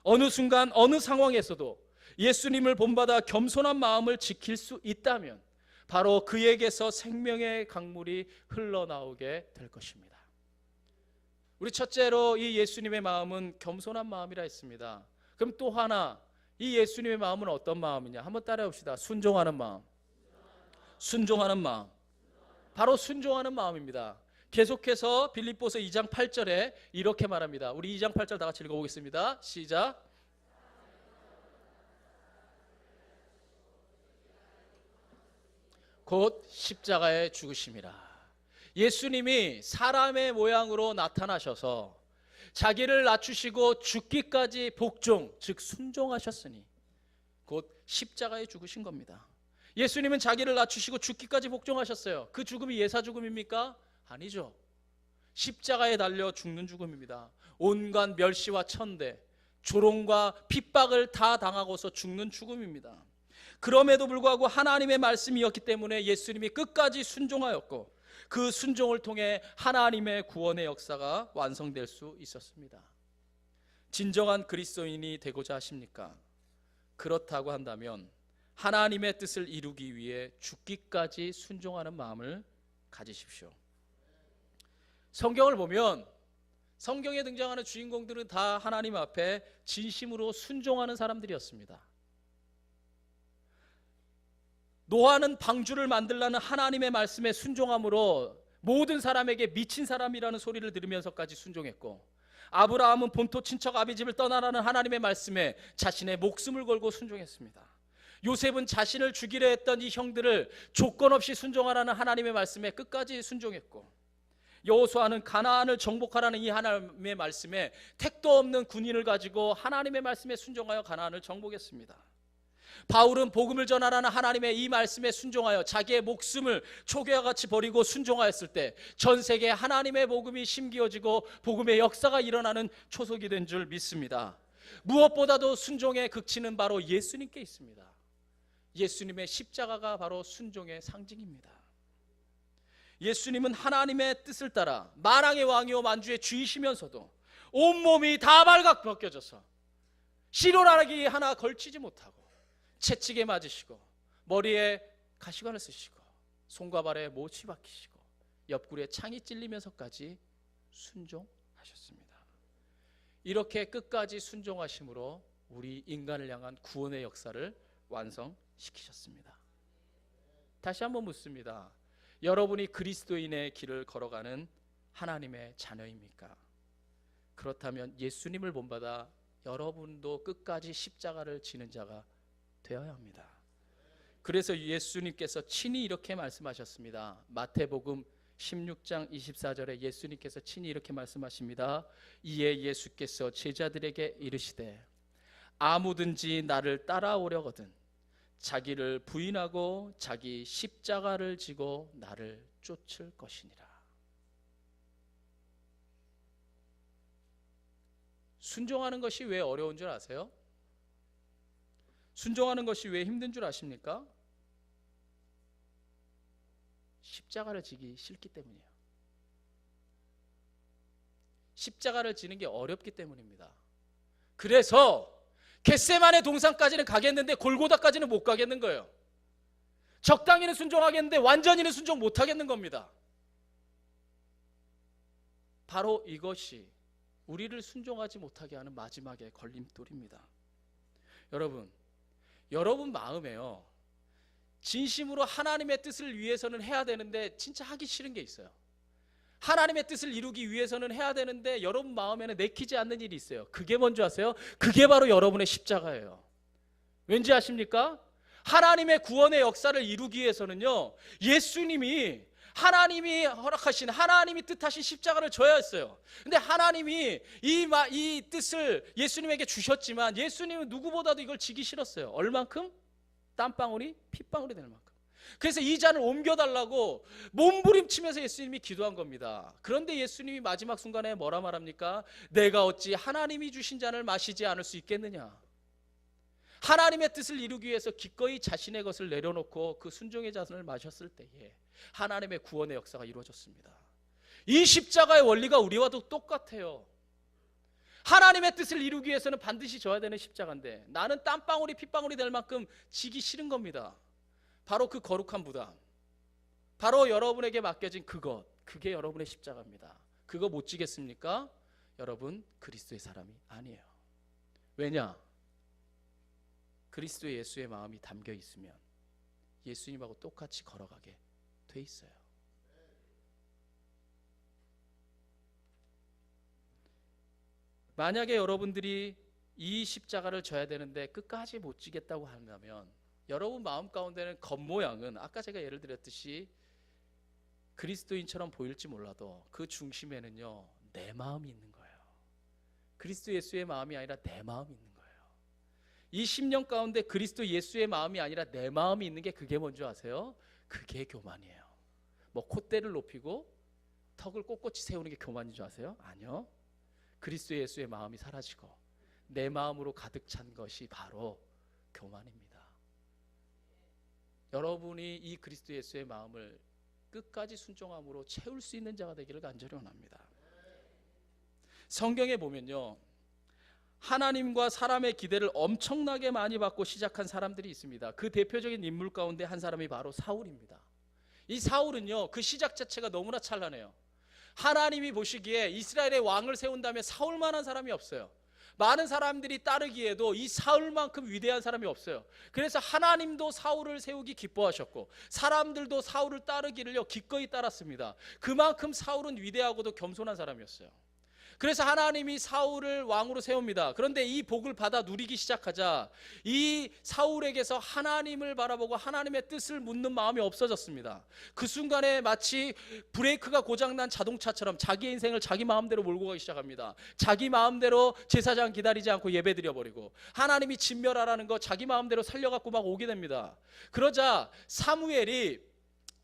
어느 순간, 어느 상황에서도 예수님을 본받아 겸손한 마음을 지킬 수 있다면 바로 그에게서 생명의 강물이 흘러나오게 될 것입니다. 우리 첫째로 이 예수님의 마음은 겸손한 마음이라 했습니다. 그럼 또 하나, 이 예수님의 마음은 어떤 마음이냐? 한번 따라해 봅시다. 순종하는 마음. 순종하는 마음. 바로 순종하는 마음입니다. 계속해서 빌립보서 2장 8절에 이렇게 말합니다. 우리 2장 8절 다 같이 읽어보겠습니다. 시작. 곧 십자가에 죽으심이라. 예수님이 사람의 모양으로 나타나셔서 자기를 낮추시고 죽기까지 복종, 즉 순종하셨으니 곧 십자가에 죽으신 겁니다. 예수님은 자기를 낮추시고 죽기까지 복종하셨어요. 그 죽음이 예사 죽음입니까? 아니죠. 십자가에 달려 죽는 죽음입니다. 온갖 멸시와 천대, 조롱과 핍박을 다 당하고서 죽는 죽음입니다. 그럼에도 불구하고 하나님의 말씀이었기 때문에 예수님이 끝까지 순종하였고 그 순종을 통해 하나님의 구원의 역사가 완성될 수 있었습니다. 진정한 그리스도인이 되고자 하십니까? 그렇다고 한다면 하나님의 뜻을 이루기 위해 죽기까지 순종하는 마음을 가지십시오. 성경을 보면 성경에 등장하는 주인공들은 다 하나님 앞에 진심으로 순종하는 사람들이었습니다. 노아는 방주를 만들라는 하나님의 말씀에 순종함으로 모든 사람에게 미친 사람이라는 소리를 들으면서까지 순종했고, 아브라함은 본토 친척 아비집을 떠나라는 하나님의 말씀에 자신의 목숨을 걸고 순종했습니다. 요셉은 자신을 죽이려 했던 이 형들을 조건 없이 순종하라는 하나님의 말씀에 끝까지 순종했고, 여호수아는 가나안을 정복하라는 이 하나님의 말씀에 택도 없는 군인을 가지고 하나님의 말씀에 순종하여 가나안을 정복했습니다. 바울은 복음을 전하라는 하나님의 이 말씀에 순종하여 자기의 목숨을 초계와 같이 버리고 순종하였을 때 전 세계에 하나님의 복음이 심기어지고 복음의 역사가 일어나는 초석이 된 줄 믿습니다. 무엇보다도 순종의 극치는 바로 예수님께 있습니다. 예수님의 십자가가 바로 순종의 상징입니다. 예수님은 하나님의 뜻을 따라 만왕의 왕이요 만주의 주이시면서도 온몸이 다 발각벗겨져서 시로나기 하나 걸치지 못하고 채찍에 맞으시고 머리에 가시관을 쓰시고 손과 발에 못이 박히시고 옆구리에 창이 찔리면서까지 순종하셨습니다. 이렇게 끝까지 순종하심으로 우리 인간을 향한 구원의 역사를 완성시키셨습니다. 다시 한번 묻습니다. 여러분이 그리스도인의 길을 걸어가는 하나님의 자녀입니까? 그렇다면 예수님을 본받아 여러분도 끝까지 십자가를 지는 자가 되어야 합니다. 그래서 예수님께서 친히 이렇게 말씀하셨습니다. 마태복음 16장 24절에 예수님께서 친히 이렇게 말씀하십니다. 이에 예수께서 제자들에게 이르시되 아무든지 나를 따라오려거든 자기를 부인하고 자기 십자가를 지고 나를 쫓을 것이니라. 순종하는 것이 왜 어려운 줄 아세요? 순종하는 것이 왜 힘든 줄 아십니까? 십자가를 지기 싫기 때문이에요. 십자가를 지는 게 어렵기 때문입니다. 그래서 겟세마네 동산까지는 가겠는데 골고다까지는 못 가겠는 거예요. 적당히는 순종하겠는데 완전히는 순종 못 하겠는 겁니다. 바로 이것이 우리를 순종하지 못하게 하는 마지막의 걸림돌입니다. 여러분 마음에요, 진심으로 하나님의 뜻을 위해서는 해야 되는데 진짜 하기 싫은 게 있어요. 하나님의 뜻을 이루기 위해서는 해야 되는데 여러분 마음에는 내키지 않는 일이 있어요. 그게 뭔지 아세요? 그게 바로 여러분의 십자가예요. 왠지 아십니까? 하나님의 구원의 역사를 이루기 위해서는요, 예수님이 하나님이 허락하신, 하나님이 뜻하신 십자가를 져야 했어요. 근데 하나님이 이 뜻을 예수님에게 주셨지만 예수님은 누구보다도 이걸 지기 싫었어요. 얼만큼? 땀방울이 핏방울이 될 만큼. 그래서 이 잔을 옮겨달라고 몸부림치면서 예수님이 기도한 겁니다. 그런데 예수님이 마지막 순간에 뭐라 말합니까? 내가 어찌 하나님이 주신 잔을 마시지 않을 수 있겠느냐. 하나님의 뜻을 이루기 위해서 기꺼이 자신의 것을 내려놓고 그 순종의 잔을 마셨을 때에 하나님의 구원의 역사가 이루어졌습니다. 이 십자가의 원리가 우리와도 똑같아요. 하나님의 뜻을 이루기 위해서는 반드시 져야 되는 십자가인데 나는 땀방울이 핏방울이 될 만큼 지기 싫은 겁니다. 바로 그 거룩한 부담, 바로 여러분에게 맡겨진 그것, 그게 여러분의 십자가입니다. 그거 못 지겠습니까? 여러분 그리스도의 사람이 아니에요. 왜냐? 그리스도 예수의 마음이 담겨 있으면 예수님하고 똑같이 걸어가게 돼 있어요. 만약에 여러분들이 이 십자가를 져야 되는데 끝까지 못 지겠다고 한다면 여러분 마음 가운데는 겉모양은 아까 제가 예를 들었듯이 그리스도인처럼 보일지 몰라도 그 중심에는요, 내 마음이 있는 거예요. 그리스도 예수의 마음이 아니라 내 마음이 있는 거예요. 이 10년 가운데 그리스도 예수의 마음이 아니라 내 마음이 있는 게 그게 뭔지 아세요? 그게 교만이에요. 뭐 콧대를 높이고 턱을 꼿꼿이 세우는 게 교만인 줄 아세요? 아니요. 그리스도 예수의 마음이 사라지고 내 마음으로 가득 찬 것이 바로 교만입니다. 여러분이 이 그리스도 예수의 마음을 끝까지 순종함으로 채울 수 있는 자가 되기를 간절히 원합니다. 성경에 보면요, 하나님과 사람의 기대를 엄청나게 많이 받고 시작한 사람들이 있습니다. 그 대표적인 인물 가운데 한 사람이 바로 사울입니다. 이 사울은요, 그 시작 자체가 너무나 찬란해요. 하나님이 보시기에 이스라엘의 왕을 세운다면 사울만한 사람이 없어요. 많은 사람들이 따르기에도 이 사울만큼 위대한 사람이 없어요. 그래서 하나님도 사울을 세우기 기뻐하셨고 사람들도 사울을 따르기를요 기꺼이 따랐습니다. 그만큼 사울은 위대하고도 겸손한 사람이었어요. 그래서 하나님이 사울을 왕으로 세웁니다. 그런데 이 복을 받아 누리기 시작하자 이 사울에게서 하나님을 바라보고 하나님의 뜻을 묻는 마음이 없어졌습니다. 그 순간에 마치 브레이크가 고장난 자동차처럼 자기 인생을 자기 마음대로 몰고 가기 시작합니다. 자기 마음대로 제사장 기다리지 않고 예배 드려버리고 하나님이 진멸하라는 거 자기 마음대로 살려갖고 막 오게 됩니다. 그러자 사무엘이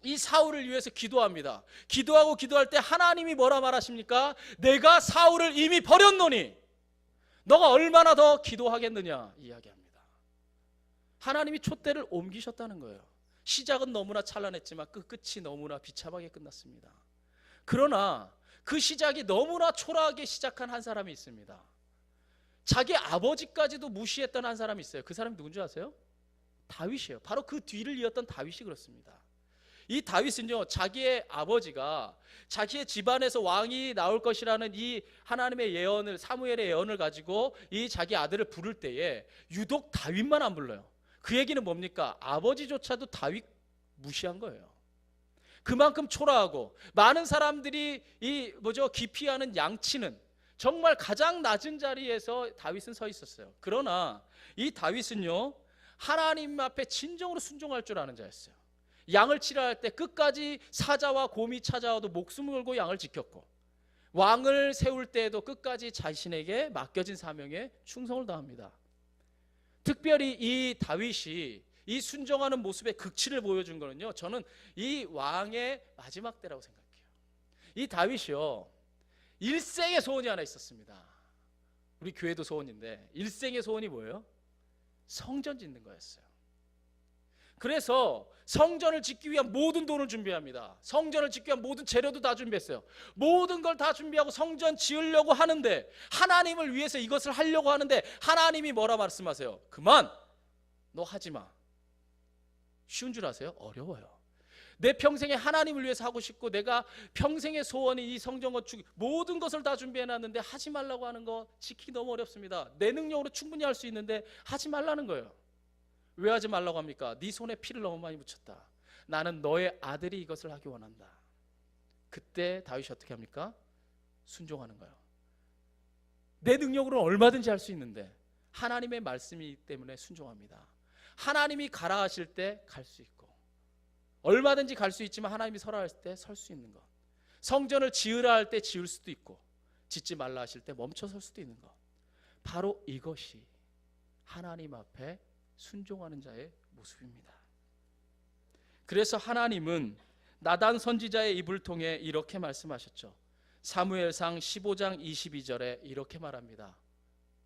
이 사울을 위해서 기도합니다. 기도하고 기도할 때 하나님이 뭐라 말하십니까? 내가 사울을 이미 버렸노니 너가 얼마나 더 기도하겠느냐 이야기합니다. 하나님이 촛대를 옮기셨다는 거예요. 시작은 너무나 찬란했지만 그 끝이 너무나 비참하게 끝났습니다. 그러나 그 시작이 너무나 초라하게 시작한 한 사람이 있습니다. 자기 아버지까지도 무시했던 한 사람이 있어요. 그 사람이 누군지 아세요? 다윗이에요. 바로 그 뒤를 이었던 다윗이 그렇습니다. 이 다윗은요, 자기의 아버지가 자기의 집안에서 왕이 나올 것이라는 이 하나님의 예언을, 사무엘의 예언을 가지고 이 자기 아들을 부를 때에 유독 다윗만 안 불러요. 그 얘기는 뭡니까? 아버지조차도 다윗 무시한 거예요. 그만큼 초라하고 많은 사람들이 기피하는 양치는 정말 가장 낮은 자리에서 다윗은 서 있었어요. 그러나 이 다윗은요, 하나님 앞에 진정으로 순종할 줄 아는 자였어요. 양을 치러 할 때 끝까지 사자와 곰이 찾아와도 목숨을 걸고 양을 지켰고 왕을 세울 때에도 끝까지 자신에게 맡겨진 사명에 충성을 다합니다. 특별히 이 다윗이 이 순종하는 모습의 극치를 보여준 거는요, 저는 이 왕의 마지막 때라고 생각해요. 이 다윗이요, 일생의 소원이 하나 있었습니다. 우리 교회도 소원인데 일생의 소원이 뭐예요? 성전 짓는 거였어요. 그래서 성전을 짓기 위한 모든 돈을 준비합니다. 성전을 짓기 위한 모든 재료도 다 준비했어요. 모든 걸 다 준비하고 성전 지으려고 하는데, 하나님을 위해서 이것을 하려고 하는데 하나님이 뭐라 말씀하세요? 그만! 너 하지 마. 쉬운 줄 아세요? 어려워요. 내 평생에 하나님을 위해서 하고 싶고 내가 평생의 소원이 이 성전 건축 모든 것을 다 준비해놨는데 하지 말라고 하는 거 지키기 너무 어렵습니다. 내 능력으로 충분히 할 수 있는데 하지 말라는 거예요. 왜 하지 말라고 합니까? 네 손에 피를 너무 많이 묻혔다. 나는 너의 아들이 이것을 하기 원한다. 그때 다윗이 어떻게 합니까? 순종하는 거예요. 내 능력으로는 얼마든지 할 수 있는데 하나님의 말씀이기 때문에 순종합니다. 하나님이 가라 하실 때 갈 수 있고, 얼마든지 갈 수 있지만 하나님이 서라 할 때 설 수 있는 것, 성전을 지으라 할 때 지을 수도 있고 짓지 말라 하실 때 멈춰 설 수도 있는 것, 바로 이것이 하나님 앞에 순종하는 자의 모습입니다. 그래서 하나님은 나단 선지자의 입을 통해 이렇게 말씀하셨죠. 사무엘상 15장 22절에 이렇게 말합니다.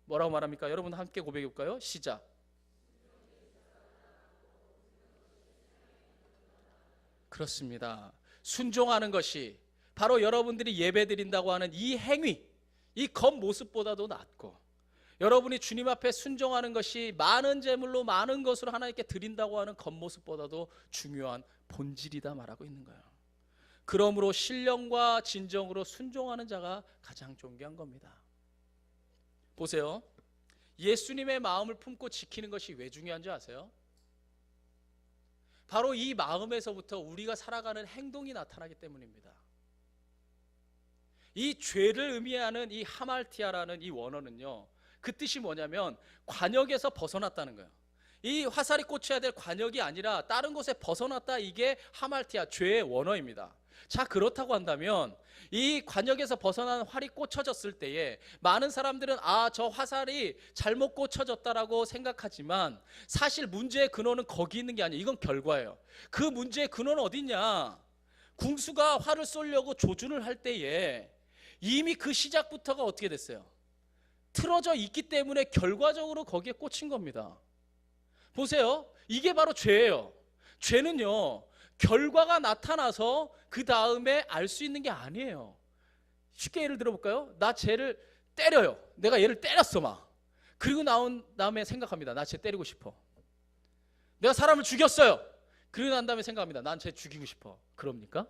뭐라고 말합니까? 여러분 함께 고백해 볼까요? 시작. 그렇습니다. 순종하는 것이 바로 여러분들이 예배 드린다고 하는 이 행위, 이 겉모습보다도 낫고, 여러분이 주님 앞에 순종하는 것이 많은 제물로 많은 것으로 하나님께 드린다고 하는 겉모습보다도 중요한 본질이다 말하고 있는 거예요. 그러므로 신령과 진정으로 순종하는 자가 가장 존귀한 겁니다. 보세요. 예수님의 마음을 품고 지키는 것이 왜 중요한지 아세요? 바로 이 마음에서부터 우리가 살아가는 행동이 나타나기 때문입니다. 이 죄를 의미하는 이 하말티아라는 이 원어는요, 그 뜻이 뭐냐면 관역에서 벗어났다는 거예요. 이 화살이 꽂혀야 될 관역이 아니라 다른 곳에 벗어났다, 이게 하말티아, 죄의 원어입니다. 자, 그렇다고 한다면 이 관역에서 벗어난 활이 꽂혀졌을 때에 많은 사람들은 저 화살이 잘못 꽂혀졌다라고 생각하지만, 사실 문제의 근원은 거기 있는 게 아니에요. 이건 결과예요. 그 문제의 근원은 어디 있냐? 궁수가 활을 쏘려고 조준을 할 때에 이미 그 시작부터가 어떻게 됐어요? 틀어져 있기 때문에 결과적으로 거기에 꽂힌 겁니다. 보세요. 이게 바로 죄예요. 죄는요, 결과가 나타나서 그 다음에 알 수 있는 게 아니에요. 쉽게 예를 들어볼까요? 나 쟤를 때려요. 내가 얘를 때렸어 막. 그리고 나온 다음에 생각합니다. 나 쟤 때리고 싶어. 내가 사람을 죽였어요. 그리고 난 다음에 생각합니다. 난 쟤 죽이고 싶어. 그럽니까?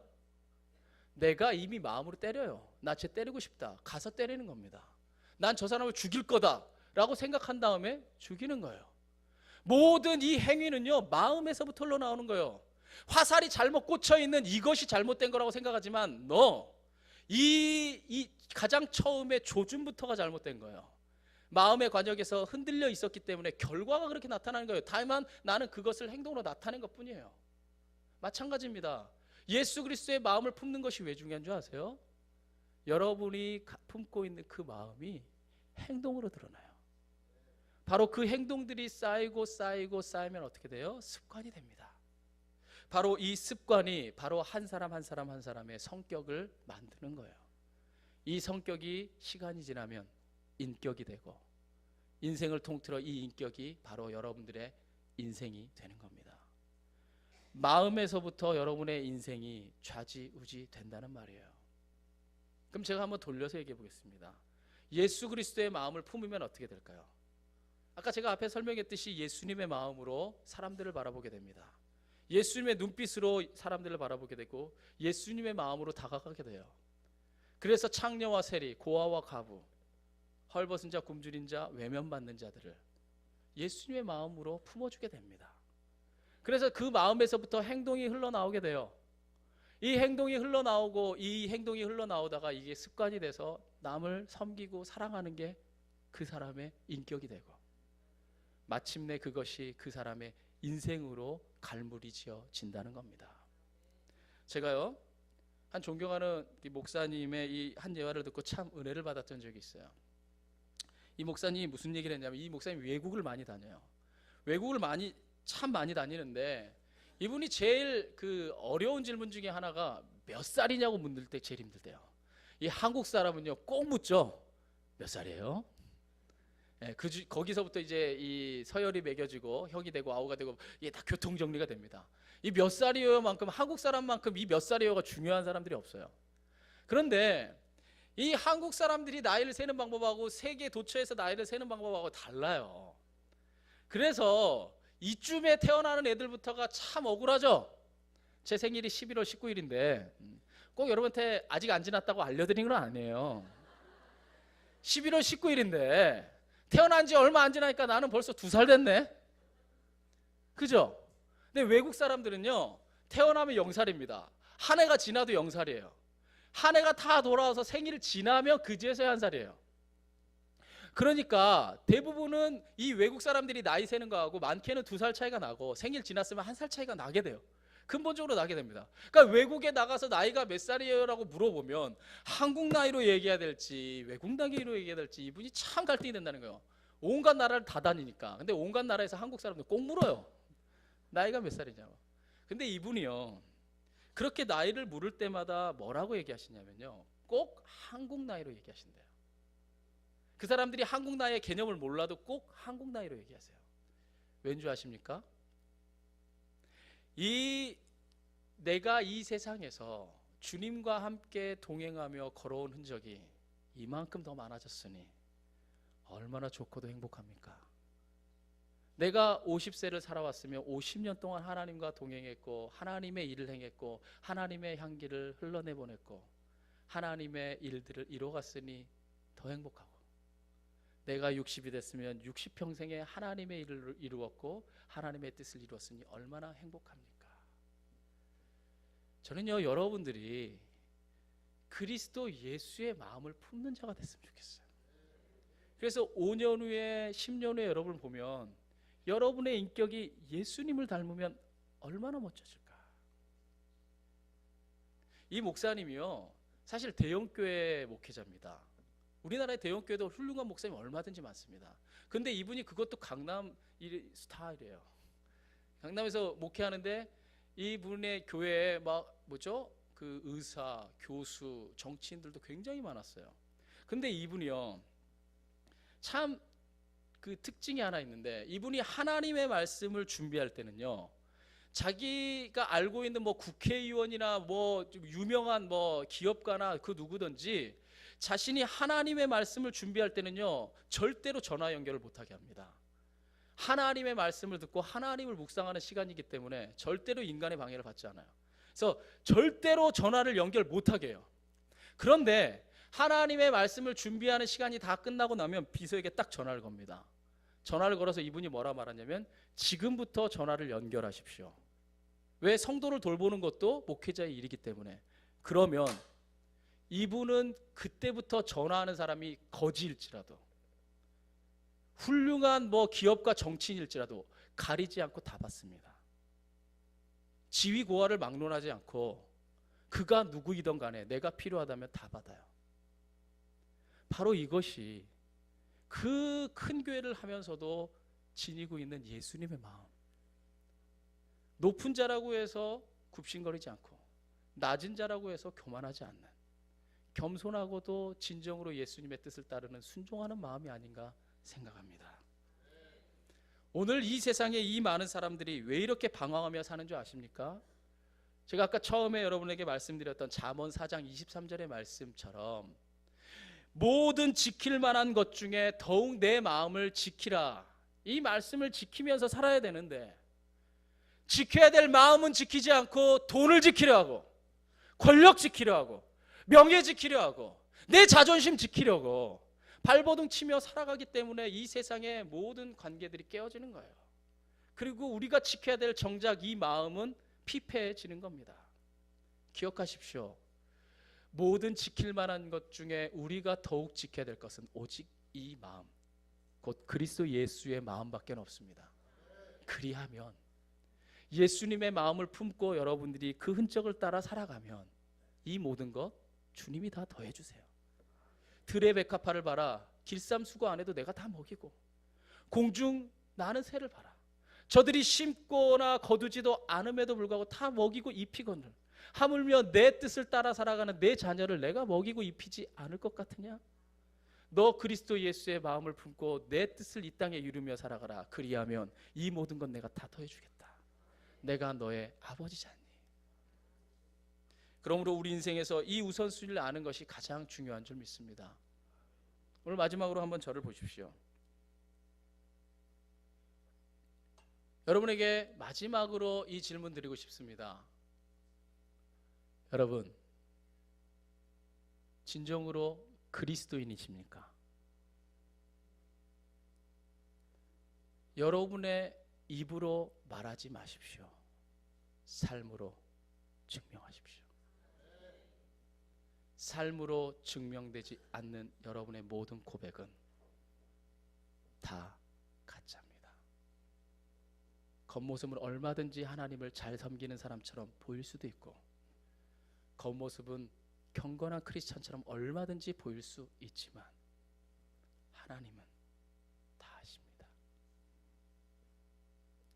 내가 이미 마음으로 때려요. 나 쟤 때리고 싶다. 가서 때리는 겁니다. 난 저 사람을 죽일 거다 라고 생각한 다음에 죽이는 거예요. 모든 이 행위는요, 마음에서부터 흘러나오는 거예요. 화살이 잘못 꽂혀 있는 이것이 잘못된 거라고 생각하지만 이 가장 처음에 조준부터가 잘못된 거예요. 마음의 관역에서 흔들려 있었기 때문에 결과가 그렇게 나타나는 거예요. 다만 나는 그것을 행동으로 나타낸 것뿐이에요. 마찬가지입니다. 예수 그리스도의 마음을 품는 것이 왜 중요한 줄 아세요? 여러분이 품고 있는 그 마음이 행동으로 드러나요. 바로 그 행동들이 쌓이면 어떻게 돼요? 습관이 됩니다. 바로 이 습관이 바로 한 사람 한 사람의 성격을 만드는 거예요. 이 성격이 시간이 지나면 인격이 되고, 인생을 통틀어 이 인격이 바로 여러분들의 인생이 되는 겁니다. 마음에서부터 여러분의 인생이 좌지우지 된다는 말이에요. 그럼 제가 한번 돌려서 얘기해 보겠습니다. 예수 그리스도의 마음을 품으면 어떻게 될까요? 아까 제가 앞에 설명했듯이 예수님의 마음으로 사람들을 바라보게 됩니다. 예수님의 눈빛으로 사람들을 바라보게 되고 예수님의 마음으로 다가가게 돼요. 그래서 창녀와 세리, 고아와 과부, 헐벗은 자, 굶주린 자, 외면받는 자들을 예수님의 마음으로 품어주게 됩니다. 그래서 그 마음에서부터 행동이 흘러나오게 돼요. 이 행동이 흘러나오다가 이게 습관이 돼서 남을 섬기고 사랑하는 게 그 사람의 인격이 되고, 마침내 그것이 그 사람의 인생으로 갈무리 지어진다는 겁니다. 제가요, 한 존경하는 목사님의 이 한 예화를 듣고 참 은혜를 받았던 적이 있어요. 이 목사님이 무슨 얘기를 했냐면, 이 목사님이 외국을 많이 다녀요. 외국을 많이 다니는데 이분이 제일 그 어려운 질문 중에 하나가 몇 살이냐고 묻을 때 제일 힘들대요. 이 한국 사람은요 꼭 묻죠. 몇 살이에요? 네, 거기서부터 이제 이 서열이 매겨지고 형이 되고 아우가 되고 이게 다 교통 정리가 됩니다. 이 몇 살이요만큼, 한국 사람만큼 이 몇 살이요가 중요한 사람들이 없어요. 그런데 이 한국 사람들이 나이를 세는 방법하고 세계 도처에서 나이를 세는 방법하고 달라요. 그래서 이쯤에 태어나는 애들부터가 참 억울하죠. 제 생일이 11월 19일인데 꼭 여러분한테 아직 안 지났다고 알려드린 건 아니에요. 11월 19일인데 태어난 지 얼마 안 지나니까 나는 벌써 2살 됐네. 그죠? 근데 외국 사람들은요 태어나면 0살입니다. 한 해가 지나도 0살이에요. 한 해가 다 돌아와서 생일을 지나면 그제서야 1살이에요. 그러니까 대부분은 이 외국 사람들이 나이 세는 거하고 많게는 2살 차이가 나고 생일 지났으면 1살 차이가 나게 돼요. 근본적으로 나게 됩니다. 그러니까 외국에 나가서 나이가 몇 살이에요? 라고 물어보면 한국 나이로 얘기해야 될지 외국 나이로 얘기해야 될지 이분이 참 갈등이 된다는 거예요. 온갖 나라를 다 다니니까. 근데 온갖 나라에서 한국 사람들 꼭 물어요. 나이가 몇 살이냐고. 근데 이분이요, 그렇게 나이를 물을 때마다 뭐라고 얘기하시냐면요, 꼭 한국 나이로 얘기하신대요. 그 사람들이 한국 나이의 개념을 몰라도 꼭 한국 나이로 얘기하세요. 왠지 아십니까? 내가 이 세상에서 주님과 함께 동행하며 걸어온 흔적이 이만큼 더 많아졌으니 얼마나 좋고도 행복합니까? 내가 50세를 살아왔으며 50년 동안 하나님과 동행했고 하나님의 일을 행했고 하나님의 향기를 흘러내보냈고 하나님의 일들을 이뤄갔으니 더 행복하고, 내가 60이 됐으면 60평생에 하나님의 일을 이루었고 하나님의 뜻을 이루었으니 얼마나 행복합니까? 저는요, 여러분들이 그리스도 예수의 마음을 품는 자가 됐으면 좋겠어요. 그래서 5년 후에 10년 후에 여러분을 보면 여러분의 인격이 예수님을 닮으면 얼마나 멋져질까? 이 목사님이요, 사실 대형교회 목회자입니다. 우리나라의 대형교회도 훌륭한 목사님 얼마든지 많습니다. 근데 이분이 그것도 강남 스타일이에요. 강남에서 목회하는데 이분의 교회에 막 그 의사, 교수, 정치인들도 굉장히 많았어요. 근데 이분이요, 참 그 특징이 하나 있는데, 이분이 하나님의 말씀을 준비할 때는요, 자기가 알고 있는 뭐 국회의원이나 뭐 좀 유명한 뭐 기업가나 그 누구든지 자신이 하나님의 말씀을 준비할 때는요, 절대로 전화 연결을 못하게 합니다. 하나님의 말씀을 듣고 하나님을 묵상하는 시간이기 때문에 절대로 인간의 방해를 받지 않아요. 그래서 절대로 전화를 연결 못하게 해요. 그런데 하나님의 말씀을 준비하는 시간이 다 끝나고 나면 비서에게 딱 전화를 겁니다. 전화를 걸어서 이분이 뭐라 말하냐면, 지금부터 전화를 연결하십시오. 왜? 성도를 돌보는 것도 목회자의 일이기 때문에. 그러면 이분은 그때부터 전화하는 사람이 거지일지라도, 훌륭한 뭐 기업가 정치인일지라도 가리지 않고 다 받습니다. 지위 고하를 막론하지 않고 그가 누구이든 간에 내가 필요하다면 다 받아요. 바로 이것이 그 큰 교회를 하면서도 지니고 있는 예수님의 마음. 높은 자라고 해서 굽신거리지 않고 낮은 자라고 해서 교만하지 않는, 겸손하고도 진정으로 예수님의 뜻을 따르는 순종하는 마음이 아닌가 생각합니다. 오늘 이 세상에 이 많은 사람들이 왜 이렇게 방황하며 사는 줄 아십니까? 제가 아까 처음에 여러분에게 말씀드렸던 잠언 4장 23절의 말씀처럼 모든 지킬 만한 것 중에 더욱 내 마음을 지키라, 이 말씀을 지키면서 살아야 되는데, 지켜야 될 마음은 지키지 않고 돈을 지키려 하고 권력 지키려 하고 명예 지키려 하고 내 자존심 지키려고 발버둥 치며 살아가기 때문에 이 세상의 모든 관계들이 깨어지는 거예요. 그리고 우리가 지켜야 될 정작 이 마음은 피폐해지는 겁니다. 기억하십시오. 모든 지킬 만한 것 중에 우리가 더욱 지켜야 될 것은 오직 이 마음, 곧 그리스도 예수의 마음밖에 없습니다. 그리하면 예수님의 마음을 품고 여러분들이 그 흔적을 따라 살아가면 이 모든 것 주님이 다 더해주세요. 들의 백합화를 봐라, 길쌈수고 안 해도 내가 다 먹이고, 공중 나는 새를 봐라, 저들이 심거나 거두지도 않음에도 불구하고 다 먹이고 입히거늘 하물며 내 뜻을 따라 살아가는 내 자녀를 내가 먹이고 입히지 않을 것 같으냐? 너 그리스도 예수의 마음을 품고 내 뜻을 이 땅에 이루며 살아가라. 그리하면 이 모든 건 내가 다 더해주겠다. 내가 너의 아버지잖니. 그러므로 우리 인생에서 이 우선순위를 아는 것이 가장 중요한 줄 믿습니다. 오늘 마지막으로 한번 저를 보십시오. 여러분에게 마지막으로 이 질문 드리고 싶습니다. 여러분, 진정으로 그리스도인이십니까? 여러분의 입으로 말하지 마십시오. 삶으로 증명하십시오. 삶으로 증명되지 않는 여러분의 모든 고백은 다 가짜입니다. 겉모습은 얼마든지 하나님을 잘 섬기는 사람처럼 보일 수도 있고, 겉모습은 경건한 크리스찬처럼 얼마든지 보일 수 있지만 하나님은 다 아십니다.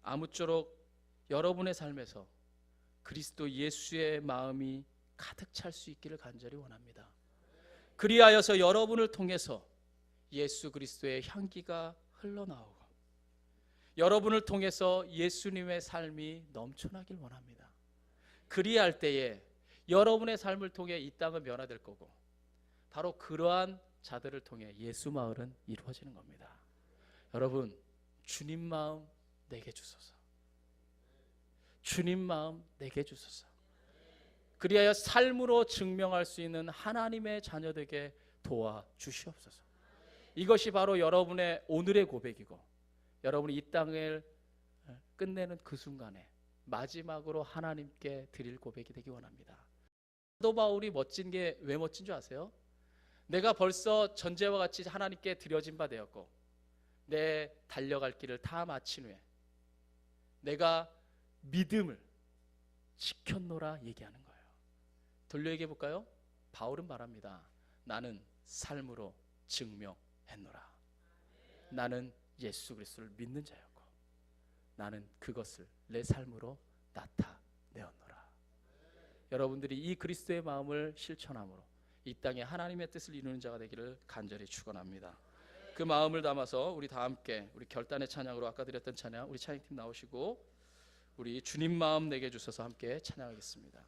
아무쪼록 여러분의 삶에서 그리스도 예수의 마음이 가득 찰 수 있기를 간절히 원합니다. 그리하여서 여러분을 통해서 예수 그리스도의 향기가 흘러나오고 여러분을 통해서 예수님의 삶이 넘쳐나길 원합니다. 그리할 때에 여러분의 삶을 통해 이 땅은 변화될 거고, 바로 그러한 자들을 통해 예수 마을은 이루어지는 겁니다. 여러분, 주님 마음 내게 주소서. 주님 마음 내게 주소서. 그리하여 삶으로 증명할 수 있는 하나님의 자녀되게 도와주시옵소서. 이것이 바로 여러분의 오늘의 고백이고, 여러분이 이 땅을 끝내는 그 순간에 마지막으로 하나님께 드릴 고백이 되기 원합니다. 사도 바울이 멋진 게 왜 멋진 줄 아세요? 내가 벌써 전제와 같이 하나님께 드려진 바 되었고 내 달려갈 길을 다 마친 후에 내가 믿음을 지켰노라 얘기하는 거예요. 돌려 얘기해 볼까요? 바울은 말합니다. 나는 삶으로 증명했노라. 나는 예수 그리스도를 믿는 자였고 나는 그것을 내 삶으로 나타내었노라. 여러분들이 이 그리스도의 마음을 실천함으로 이 땅에 하나님의 뜻을 이루는 자가 되기를 간절히 축원합니다. 그 마음을 담아서 우리 다 함께 우리 결단의 찬양으로 아까 드렸던 찬양, 우리 찬양팀 나오시고 우리 주님 마음 내게 주셔서 함께 찬양하겠습니다.